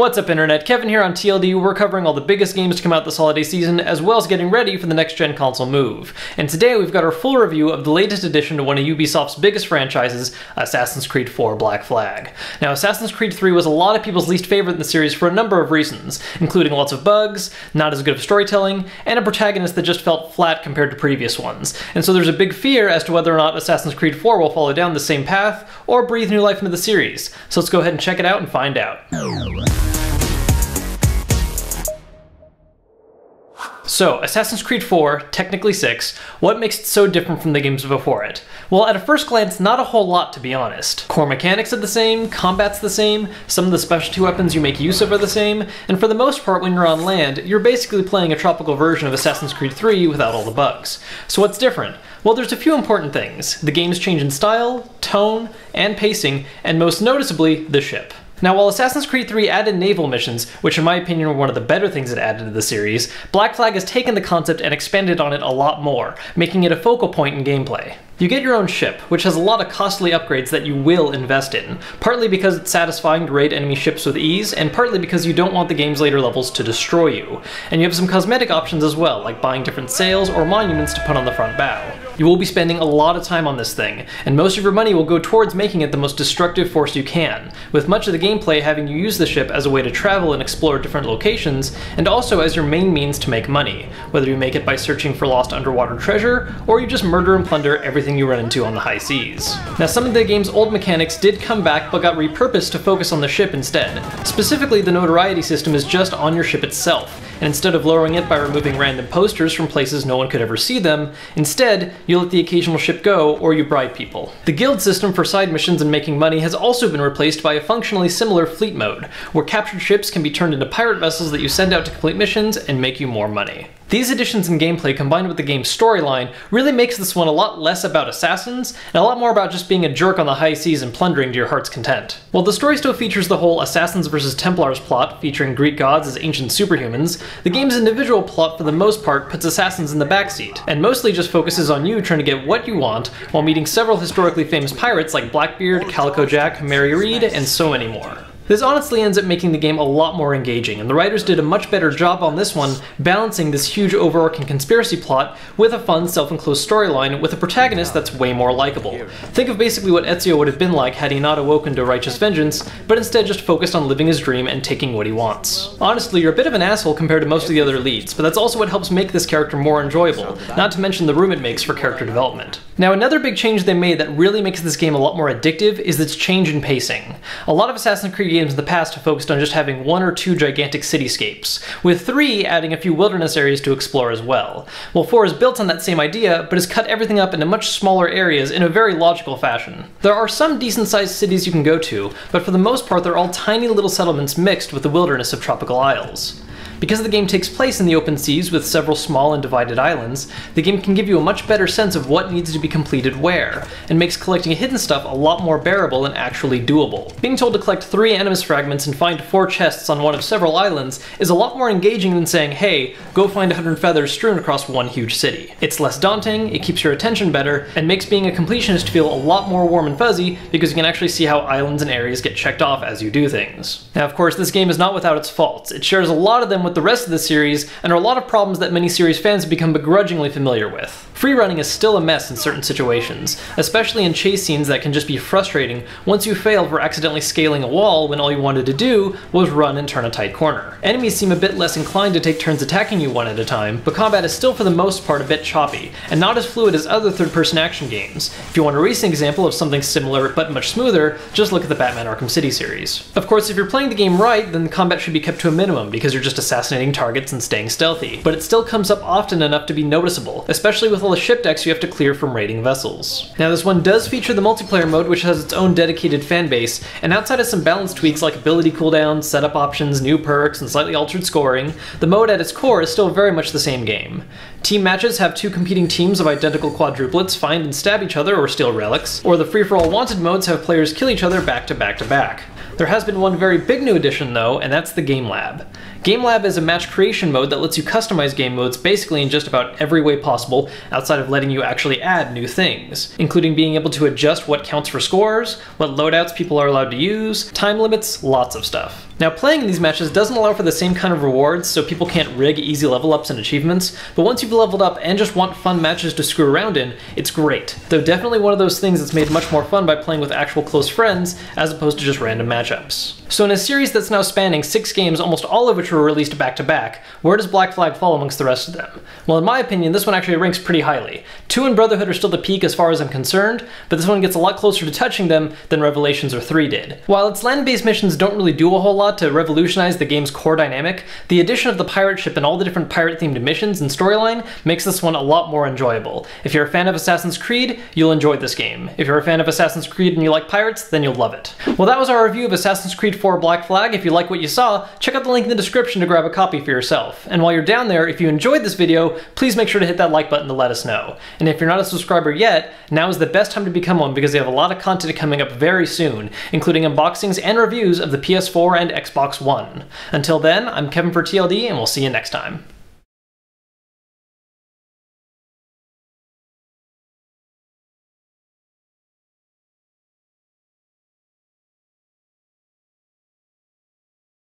What's up internet, Kevin here on TLD. We're covering all the biggest games to come out this holiday season, as well as getting ready for the next gen console move. And today we've got our full review of the latest addition to one of Ubisoft's biggest franchises, Assassin's Creed 4 Black Flag. Now Assassin's Creed 3 was a lot of people's least favorite in the series for a number of reasons, including lots of bugs, not as good of storytelling, and a protagonist that just felt flat compared to previous ones. And so there's a big fear as to whether or not Assassin's Creed 4 will follow down the same path, or breathe new life into the series. So let's go ahead and check it out and find out. So, Assassin's Creed 4, technically 6, what makes it so different from the games before it? Well, at a first glance, not a whole lot to be honest. Core mechanics are the same, combat's the same, some of the specialty weapons you make use of are the same, and for the most part when you're on land, you're basically playing a tropical version of Assassin's Creed 3 without all the bugs. So what's different? Well, there's a few important things. The game's change in style, tone, and pacing, and most noticeably, the ship. Now, while Assassin's Creed 3 added naval missions, which in my opinion were one of the better things it added to the series, Black Flag has taken the concept and expanded on it a lot more, making it a focal point in gameplay. You get your own ship, which has a lot of costly upgrades that you will invest in, partly because it's satisfying to raid enemy ships with ease, and partly because you don't want the game's later levels to destroy you. And you have some cosmetic options as well, like buying different sails or monuments to put on the front bow. You will be spending a lot of time on this thing, and most of your money will go towards making it the most destructive force you can, with much of the gameplay having you use the ship as a way to travel and explore different locations, and also as your main means to make money, whether you make it by searching for lost underwater treasure, or you just murder and plunder everything you run into on the high seas. Now, some of the game's old mechanics did come back but got repurposed to focus on the ship instead. Specifically, the notoriety system is just on your ship itself, and instead of lowering it by removing random posters from places no one could ever see them, instead, you let the occasional ship go, or you bribe people. The guild system for side missions and making money has also been replaced by a functionally similar fleet mode, where captured ships can be turned into pirate vessels that you send out to complete missions and make you more money. These additions in gameplay combined with the game's storyline really makes this one a lot less about assassins, and a lot more about just being a jerk on the high seas and plundering to your heart's content. While the story still features the whole Assassins vs Templars plot, featuring Greek gods as ancient superhumans, the game's individual plot for the most part puts assassins in the backseat, and mostly just focuses on you trying to get what you want, while meeting several historically famous pirates like Blackbeard, Calico Jack, Mary Read, and so many more. This honestly ends up making the game a lot more engaging, and the writers did a much better job on this one, balancing this huge overarching conspiracy plot with a fun, self-enclosed storyline with a protagonist that's way more likable. Think of basically what Ezio would have been like had he not awoken to righteous vengeance, but instead just focused on living his dream and taking what he wants. Honestly, you're a bit of an asshole compared to most of the other leads, but that's also what helps make this character more enjoyable, not to mention the room it makes for character development. Now, another big change they made that really makes this game a lot more addictive is its change in pacing. A lot of Assassin's Creed games in the past have focused on just having one or two gigantic cityscapes, with 3 adding a few wilderness areas to explore as well. Well, 4 is built on that same idea, but has cut everything up into much smaller areas in a very logical fashion. There are some decent-sized cities you can go to, but for the most part they're all tiny little settlements mixed with the wilderness of tropical isles. Because the game takes place in the open seas with several small and divided islands, the game can give you a much better sense of what needs to be completed where, and makes collecting hidden stuff a lot more bearable and actually doable. Being told to collect 3 animus fragments and find 4 chests on one of several islands is a lot more engaging than saying, hey, go find 100 feathers strewn across one huge city. It's less daunting, it keeps your attention better, and makes being a completionist feel a lot more warm and fuzzy because you can actually see how islands and areas get checked off as you do things. Now, of course, this game is not without its faults. It shares a lot of them with the rest of the series, and are a lot of problems that many series fans have become begrudgingly familiar with. Free running is still a mess in certain situations, especially in chase scenes that can just be frustrating once you fail for accidentally scaling a wall when all you wanted to do was run and turn a tight corner. Enemies seem a bit less inclined to take turns attacking you one at a time, but combat is still for the most part a bit choppy, and not as fluid as other third-person action games. If you want a recent example of something similar but much smoother, just look at the Batman Arkham City series. Of course, if you're playing the game right, then the combat should be kept to a minimum because you're just assassinating targets and staying stealthy, but it still comes up often enough to be noticeable, especially with all the ship decks you have to clear from raiding vessels. Now, this one does feature the multiplayer mode, which has its own dedicated fanbase, and outside of some balance tweaks like ability cooldowns, setup options, new perks, and slightly altered scoring, the mode at its core is still very much the same game. Team matches have 2 competing teams of identical quadruplets find and stab each other or steal relics, or the free-for-all wanted modes have players kill each other back to back to back. There has been one very big new addition though, and that's the Game Lab. Game Lab is a match creation mode that lets you customize game modes basically in just about every way possible outside of letting you actually add new things, including being able to adjust what counts for scores, what loadouts people are allowed to use, time limits, lots of stuff. Now, playing in these matches doesn't allow for the same kind of rewards, so people can't rig easy level ups and achievements, but once you've leveled up and just want fun matches to screw around in, it's great. Though definitely one of those things that's made much more fun by playing with actual close friends, as opposed to just random matchups. So in a series that's now spanning 6 games, almost all of which were released back to back, where does Black Flag fall amongst the rest of them? Well, in my opinion, this one actually ranks pretty highly. 2 and Brotherhood are still the peak as far as I'm concerned, but this one gets a lot closer to touching them than Revelations or 3 did. While its land-based missions don't really do a whole lot to revolutionize the game's core dynamic, the addition of the pirate ship and all the different pirate-themed missions and storyline makes this one a lot more enjoyable. If you're a fan of Assassin's Creed, you'll enjoy this game. If you're a fan of Assassin's Creed and you like pirates, then you'll love it. Well, that was our review of Assassin's Creed 4 Black Flag. If you like what you saw, check out the link in the description to grab a copy for yourself. And while you're down there, if you enjoyed this video, please make sure to hit that like button to let us know. And if you're not a subscriber yet, now is the best time to become one because they have a lot of content coming up very soon, including unboxings and reviews of the PS4 and Xbox One. Until then, I'm Kevin for TLD, and we'll see you next time.